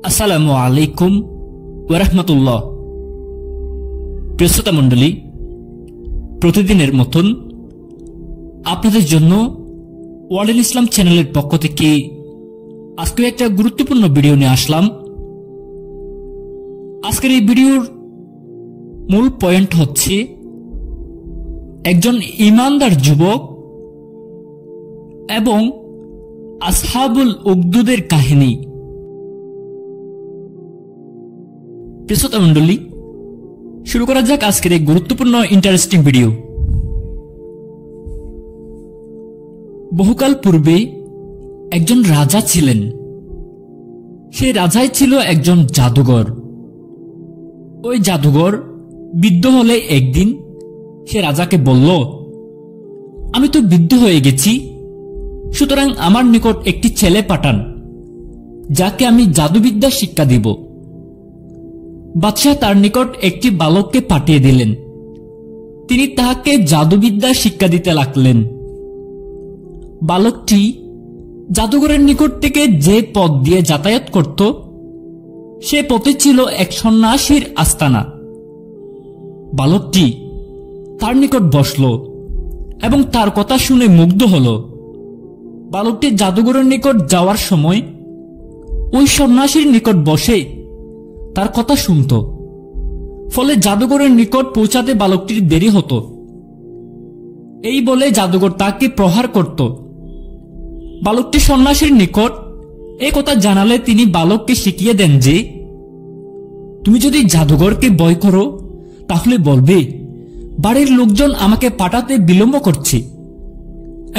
আসসালামু আলাইকুম ওয়া রাহমাতুল্লাহ। প্রিয় শ্রোতা মণ্ডলী, প্রতিদিনের মতন আপনাদের জন্য ওয়ার্ল্ড ইসলাম চ্যানেলের পক্ষ থেকে আজকে একটা গুরুত্বপূর্ণ ভিডিও নিয়ে আসলাম। আজকের এই ভিডিওর মূল পয়েন্ট হচ্ছে একজন ঈমানদার যুবক এবং আসহাবুল উকদুদের কাহিনী। প্রিয় শ্রোতা মণ্ডলী, শুরু করা যাক আজকের এই গুরুত্বপূর্ণ ইন্টারেস্টিং ভিডিও। বহুকাল পূর্বে একজন রাজা ছিলেন। সেই রাজাই ছিল একজন জাদুঘর। ওই জাদুঘর বৃদ্ধ হলে একদিন সে রাজাকে বলল, আমি তো বৃদ্ধ হয়ে গেছি, সুতরাং আমার নিকট একটি ছেলে পাঠান যাকে আমি জাদুবিদ্যা শিক্ষা দিব। বাদশাহ তার নিকট একটি বালককে পাঠিয়ে দিলেন। তিনি তাহাকে জাদুবিদ্যা শিক্ষা দিতে লাগলেন। বালকটি জাদুঘরের নিকট থেকে যে পথ দিয়ে যাতায়াত করত সে পথে ছিল এক সন্ন্যাসীর আস্তানা। বালকটি তার নিকট বসল এবং তার কথা শুনে মুগ্ধ হল। বালকটি জাদুঘরের নিকট যাওয়ার সময় ওই সন্ন্যাসীর নিকট বসে তার কথা শুনত। ফলে জাদুঘরের নিকট পৌঁছাতে বালকটির দেরি হতো। এই বলে জাদুঘর তাকে প্রহার করত। বালকটি সন্ন্যাসীর নিকট এই কথা জানালে তিনি বালককে শিখিয়ে দেন যে, তুমি যদি জাদুঘরকে ভয় করো তাহলে বলবে বাড়ির লোকজন আমাকে পাঠাতে বিলম্ব করছে,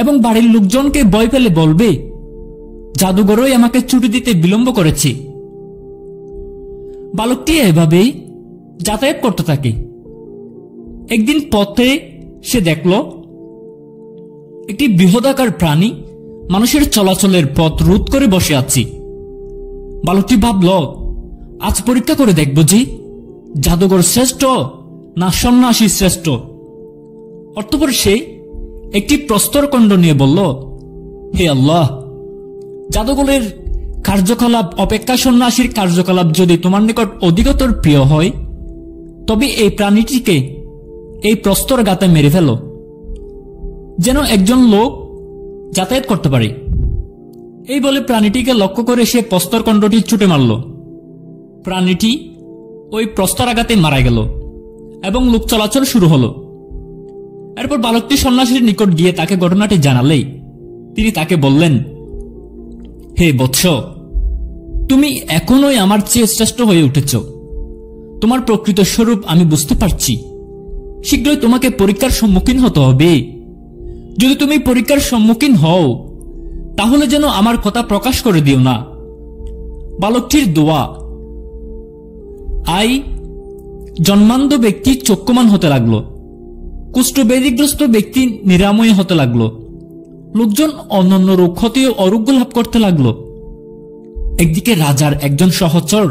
এবং বাড়ির লোকজনকে ভয় পেলে বলবে জাদুঘরই আমাকে ছুটি দিতে বিলম্ব করেছে। বালকটি এভাবে যাতায়াত করতে থাকে। একদিন পথে সে দেখল একটি বৃহদাকার প্রাণী মানুষের চলাচলের পথ রোধ করে বসে আছে। বালকটি ভাবল, আজ পরীক্ষা করে দেখব যে জাদুঘর শ্রেষ্ঠ না সন্ন্যাসী শ্রেষ্ঠ। অতঃপর সে একটি প্রস্তরখণ্ড নিয়ে বলল, হে আল্লাহ, জাদুঘরের কার্যকলাপ অপেক্ষা সন্ন্যাসীর কার্যকলাপ যদি তোমার নিকট অধিকতর প্রিয় হয় তবে এই প্রাণীটিকে এই প্রস্তর গাতে মেরে ফেলো, যেন একজন লোক যাতায়াত করতে পারে। এই বলে প্রাণীটিকে লক্ষ্য করে সে প্রস্তরখণ্ডটি ছুটে মারল। প্রাণীটি ওই প্রস্তরাঘাতে মারা গেল এবং লোক চলাচল শুরু হল। এরপর বালকটি সন্ন্যাসীর নিকট গিয়ে তাকে ঘটনাটি জানালেই তিনি তাকে বললেন, হে বৎস, তুমি এখনোই আমার চেয়ে শ্রেষ্ঠ হয়ে উঠেছ। তোমার প্রকৃত স্বরূপ আমি বুঝতে পারছি। শীঘ্রই তোমাকে পরীক্ষার সম্মুখীন হতে হবে। যদি তুমি পরীক্ষার সম্মুখীন হও তাহলে যেন আমার কথা প্রকাশ করে দিও না। বালকটির দোয়া জন্মান্ধ ব্যক্তি চক্ষুমান হতে লাগল। কুষ্ঠব্যাধিগ্রস্ত ব্যক্তি নিরাময় হতে লাগল। লোকজন অন্যান্য রোগ হতে আরোগ্য লাভ করতে লাগল। একদিকে রাজার একজন সহচর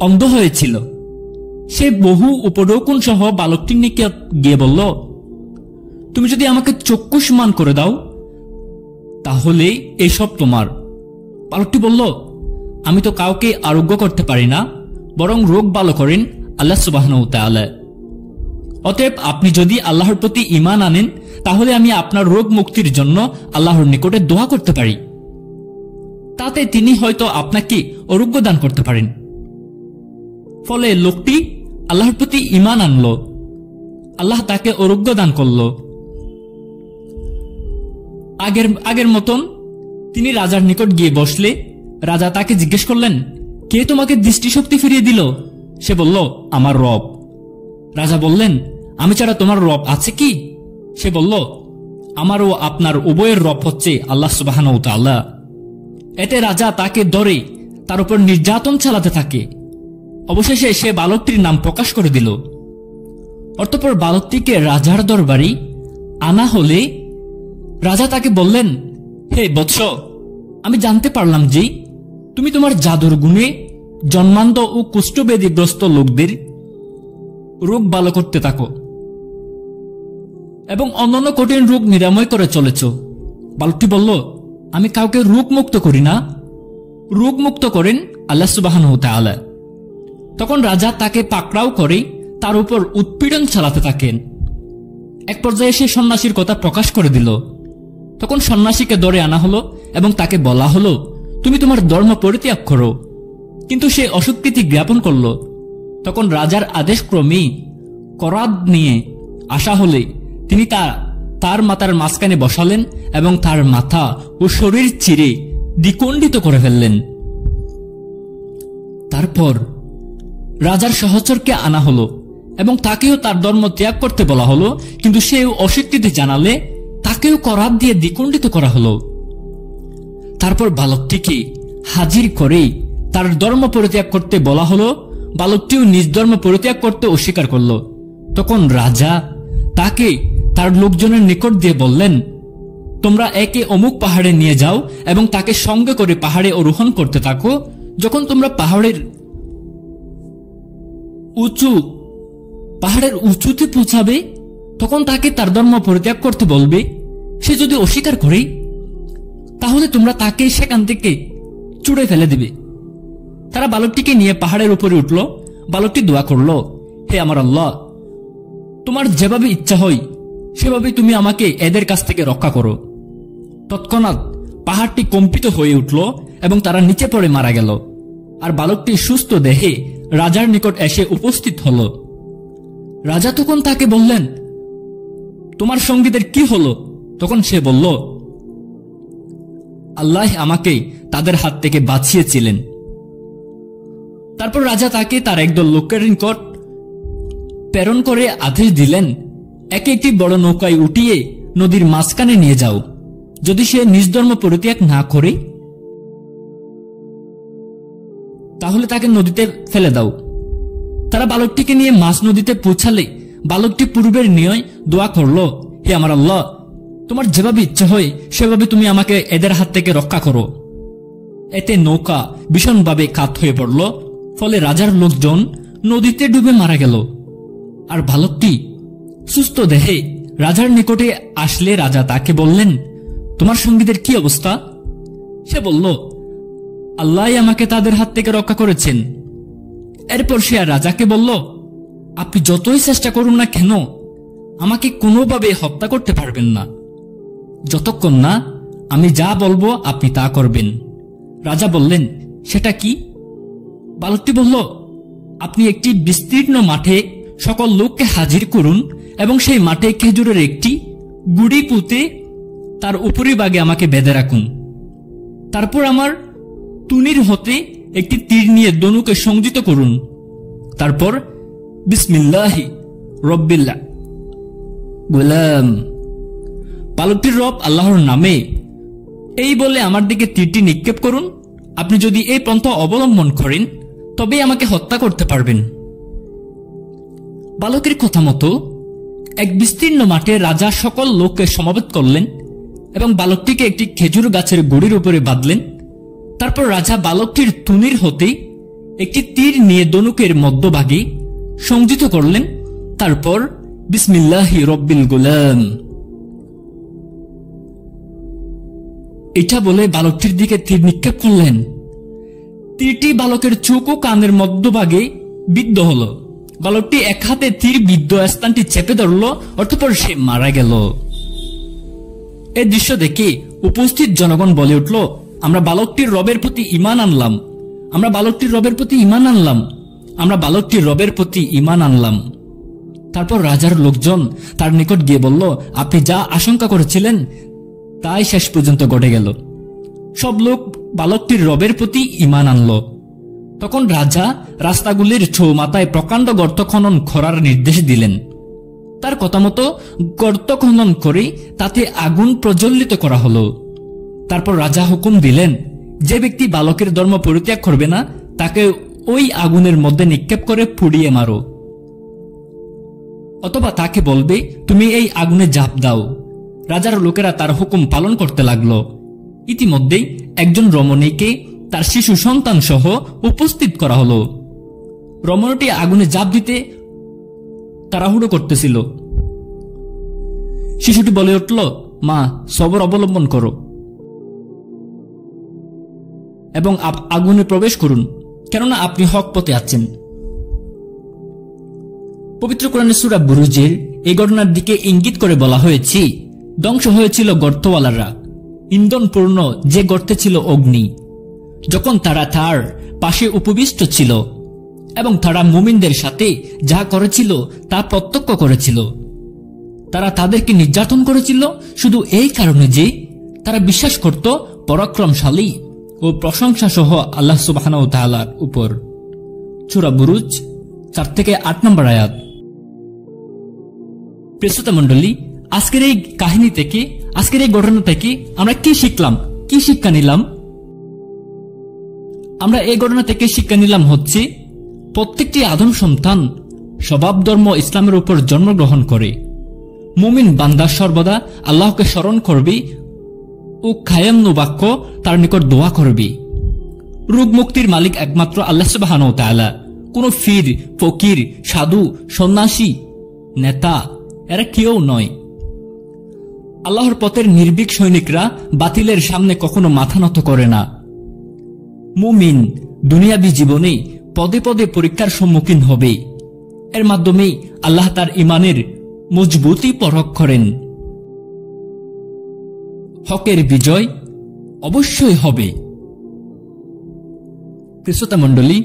অন্ধ হয়েছিল। সে বহু উপঢৌকন সহ বালকটির নিকট গিয়ে বলল, তুমি যদি আমাকে চক্ষুষ্মান করে দাও তাহলে এসব তোমার। বালকটি বলল, আমি তো কাউকে আরোগ্য করতে পারি না, বরং রোগ ভালো করেন আল্লাহ সুবহানাহু ওয়া তাআলা। অতএব আপনি যদি আল্লাহর প্রতি ঈমান আনেন তাহলে আমি আপনার রোগ মুক্তির জন্য আল্লাহর নিকটে দোয়া করতে পারি। তাতে তিনি হয়তো আপনাকে আরোগ্য দান করতে পারেন। ফলে লোকটি আল্লাহর প্রতি ঈমান আনল। আল্লাহ তাকে আরোগ্য দান করল। আগের মতন তিনি রাজার নিকট গিয়ে বসলে রাজা তাকে জিজ্ঞেস করলেন, কে তোমাকে দৃষ্টিশক্তি ফিরিয়ে দিল? সে বলল, আমার রব। রাজা বললেন, আমি ছাড়া তোমার রব আছে কি? সে বলল, আমার ও আপনার উভয়ের রব হচ্ছে আল্লাহ সুবহানাহু ওয়া তাআলা। এতে রাজা তাকে ধরে তার উপর নির্যাতন চালাতে থাকে। অবশেষে সে বালকটির নাম প্রকাশ করে দিল। অতঃপর বালকটিকে রাজার দরবারে আনা হলে রাজা তাকে বললেন, হে বৎস, আমি জানতে পারলাম যে তুমি তোমার জাদুর গুণে জন্মান্ধ ও কুষ্ঠব্যাধিগ্রস্ত লোকদের রোগ ভালো করতে থাকো এবং অন্যান্য কঠিন রোগ নিরাময় করে চলেছ। বালকটি বলল, আমি কাউকে রোগ মুক্ত করি না, রোগ মুক্ত করেন আল্লাহ সুবহানাহু ওয়া তাআলা। তখন রাজা তাকে পাকড়াও করে তার উপর উৎপীড়ন চালাতে থাকেন। এক পর্যায়ে সে সন্ন্যাসীর কথা প্রকাশ করে দিল। তখন সন্ন্যাসীকে ধরে আনা হলো এবং তাকে বলা হলো, তুমি তোমার ধর্ম পরিত্যাগ করো। কিন্তু সে অস্বীকৃতি জ্ঞাপন করল। তখন রাজার আদেশক্রমেই করাত নিয়ে আসা হলে তিনি তার মাথার মাঝখানে বসালেন এবং তার মাথা ও শরীর চিরে দ্বিখণ্ডিত করে ফেললেন। তারপর রাজার সহচরকে আনা হলো এবং তাকেও তার ধর্ম ত্যাগ করতে বলা হলো, কিন্তু সেও অস্বীকৃতি জানালে তাকেও করাত দিয়ে দ্বিখণ্ডিত করা হলো। তারপর বালকটিকে হাজির করে তার ধর্ম পরিত্যাগ করতে বলা হলো। বালকটিও নিজ ধর্ম পরিত্যাগ করতে অস্বীকার করল। তখন রাজা তাকে তার লোকজনের নিকট দিয়ে বললেন, তোমরা একে অমুক পাহাড়ে নিয়ে যাও এবং তাকে সঙ্গে করে পাহাড়ে আরোহণ করতে থাকো। যখন তোমরা পাহাড়ের উঁচুতে পৌঁছাবে তখন তাকে তার ধর্ম পরিত্যাগ করতে বলবে। সে যদি অস্বীকার করে তাহলে তোমরা তাকে সেখান থেকে ছুঁড়ে ফেলে দিবে। তারা বালকটিকে নিয়ে পাহাড়ের উপরে উঠল। বালকটি দোয়া করল, হে আমার আল্লাহ, তোমার যেভাবে ইচ্ছা হয় সেভাবে তুমি আমাকে এদের কাছ থেকে রক্ষা করো। তৎক্ষণাৎ পাহাড়টি কম্পিত হয়ে উঠল এবং তারা নিচে পড়ে মারা গেল। আর বালকটি সুস্থ দেহে রাজার নিকট এসে উপস্থিত হল। রাজা তখন তাকে বললেন, তোমার সঙ্গীদের কি হলো? তখন সে বলল, আল্লাহ আমাকে তাদের হাত থেকে বাঁচিয়েছিলেন। তারপর রাজা তাকে তার একদল লোকের নিকট প্রেরণ করে আদেশ দিলেন, একে একটি বড় নৌকায় উঠিয়ে নদীর মাঝখানে নিয়ে যাও। যদি সে নিজ ধর্ম পরিত্যাগ না করে তাহলে তাকে নদীতে ফেলে দাও। তারা বালকটিকে নিয়ে মাঝ নদীতে পৌঁছালে বালকটি পূর্বের নিয়য় দোয়া করল, হে আমার আল্লাহ, তোমার যেভাবে ইচ্ছা হয় সেভাবে তুমি আমাকে এদের হাত থেকে রক্ষা করো। এতে নৌকা ভীষণভাবে কাত হয়ে পড়ল। ফলে রাজার লোকজন নদীতে ডুবে মারা গেল। আর বালকটি সুস্থ দেহে রাজার নিকটে আসলে রাজা তাকে বললেন, তোমার সঙ্গীদের কি অবস্থা? সে বলল, আল্লাহ আমাকে তাদের হাত থেকে রক্ষা করেছেন। এরপর সে রাজাকে বলল, আপনি যতই চেষ্টা করুন না কেন আমাকে কোনোভাবে হত্যা করতে পারবেন না, যতক্ষণ না আমি যা বলবো আপনি তা করবেন। রাজা বললেন, সেটা কি? বালকটি বলল, আপনি একটি বিস্তীর্ণ মাঠে সকল লোককে হাজির করুন এবং সেই মাঠে খেজুরের একটি গুড়ি পুঁতে তার উপরিভাগে আমাকে বেঁধে রাখুন। তারপর আমার তুনির হতে একটি তীর নিয়ে দনুকে সংযুক্ত করুন। তারপর বিসমিল্লাহি রব্বিল গুলাম, বালকটির রব আল্লাহর নামে এই বলে আমার দিকে তীরটি নিক্ষেপ করুন। আপনি যদি এই পন্থা অবলম্বন করেন তবে আমাকে হত্যা করতে পারবেন। বালকের কথা মতো এক বিস্তীর্ণ মাঠে রাজা সকল লোককে সমবেত করলেন এবং বালকটিকে একটি খেজুর গাছের গুড়ির উপরে বাঁধলেন। তারপর রাজা বালকটির তুনির হতে একটি তীর নিয়ে দনুকের মধ্যভাগে সংযুক্ত করলেন। তারপর বিসমিল্লাহি রব্বিল গুলাম এটা বলে বালকটির দিকে তীর নিক্ষেপ করলেন। তীরটি বালকের চোখ ও কানের মধ্যভাগে বিদ্ধ হল। বালকটি এক হাতে তীর বিদ্ধ স্থানটি চেপে ধরল, অতঃপর সে মারা গেল। এই দৃশ্য দেখে উপস্থিত জনগণ বলে উঠল, আমরা বালকটির রবের প্রতি ঈমান আনলাম, আমরা বালকটির রবের প্রতি ঈমান আনলাম, আমরা বালকটির রবের প্রতি ঈমান আনলাম। তারপর রাজার লোকজন তার নিকট গিয়ে বলল, আপনি যা আশঙ্কা করেছিলেন তাই শেষ পর্যন্ত ঘটে গেল। সব লোক বালকটির রবের প্রতি ঈমান আনল। তখন রাজা রাস্তাগুলির চৌমাথায় প্রকাণ্ড গর্ত খনন করার নির্দেশ দিলেন। তার কথা মতো গর্ত খনন করে তাতে আগুন প্রজ্বলিত করা হলো। তারপর রাজা হুকুম দিলেন, যে ব্যক্তি বালকের ধর্ম পরিত্যাগ করবে না তাকে ওই আগুনের মধ্যে নিক্ষেপ করে পুড়িয়ে মারো, অথবা তাকে বলবে তুমি এই আগুনে ঝাঁপ দাও। রাজার লোকেরা তার হুকুম পালন করতে লাগল। ইতিমধ্যেই একজন রমণীকে তার শিশু সন্তান সহ উপস্থিত করা হলো। রমণীটি আগুনে ঝাঁপ দিতে তাড়াহুড়ো করতেছিল। শিশুটি বলে উঠল, মা, সবর অবলম্বন করো এবং আগুনে প্রবেশ করুন। কেননা আপনি হক পথে আছেন। পবিত্র কোরআনে সূরা বুরুজের এই ঘটনার দিকে ইঙ্গিত করে বলা হয়েছে, ধ্বংস হয়েছিল গর্তওয়ালারা, ইন্ধনপূর্ণ যে গর্তে ছিল অগ্নি, যখন তারা তার পাশে উপবিষ্ট ছিল এবং তারা মুমিনদের সাথে যা করেছিল তা প্রত্যক্ষ করেছিল। তারা তাদেরকে নির্যাতন করেছিল শুধু এই কারণে যে তারা বিশ্বাস করত পরাক্রমশালী ও প্রশংসা সহ আল্লাহ সুবহানাহু ওয়া তাআলার উপর। সূরা বুরুজ 4-8 নম্বর আয়াত। প্রিয় শ্রোতা মণ্ডলী, আজকের এই কাহিনী থেকে, আজকের এই ঘটনা থেকে আমরা কি শিখলাম, কি শিক্ষা নিলাম? আমরা এই ঘটনা থেকে শিক্ষা নিলাম হচ্ছে, প্রত্যেকটি আদম সন্তান স্বভাব ধর্ম ইসলামের উপর জন্মগ্রহণ করে। মুমিন বান্দা সর্বদা আল্লাহকে স্মরণ করবে ও খায়াম্নু বাক্য তার নিকট দোয়া করবে। রোগ মুক্তির মালিক একমাত্র আল্লাহ সুবহানাহু ওয়া তাআলা। কোন ফির, ফকির, সাধু, সন্ন্যাসী, নেতা এরা কেউ নয়। আল্লাহর পথের নির্ভীক সৈনিকরা বাতিলের সামনে কখনো মাথা নত করে না। মুমিন দুনিয়াবী জীবনে পদে পদে পরীক্ষার সম্মুখীন হবে। এর মাধ্যমে আল্লাহ তার ঈমানের মজবুতি পরখ করেন। হকের বিজয় অবশ্যই হবে। শ্রোতা মণ্ডলী,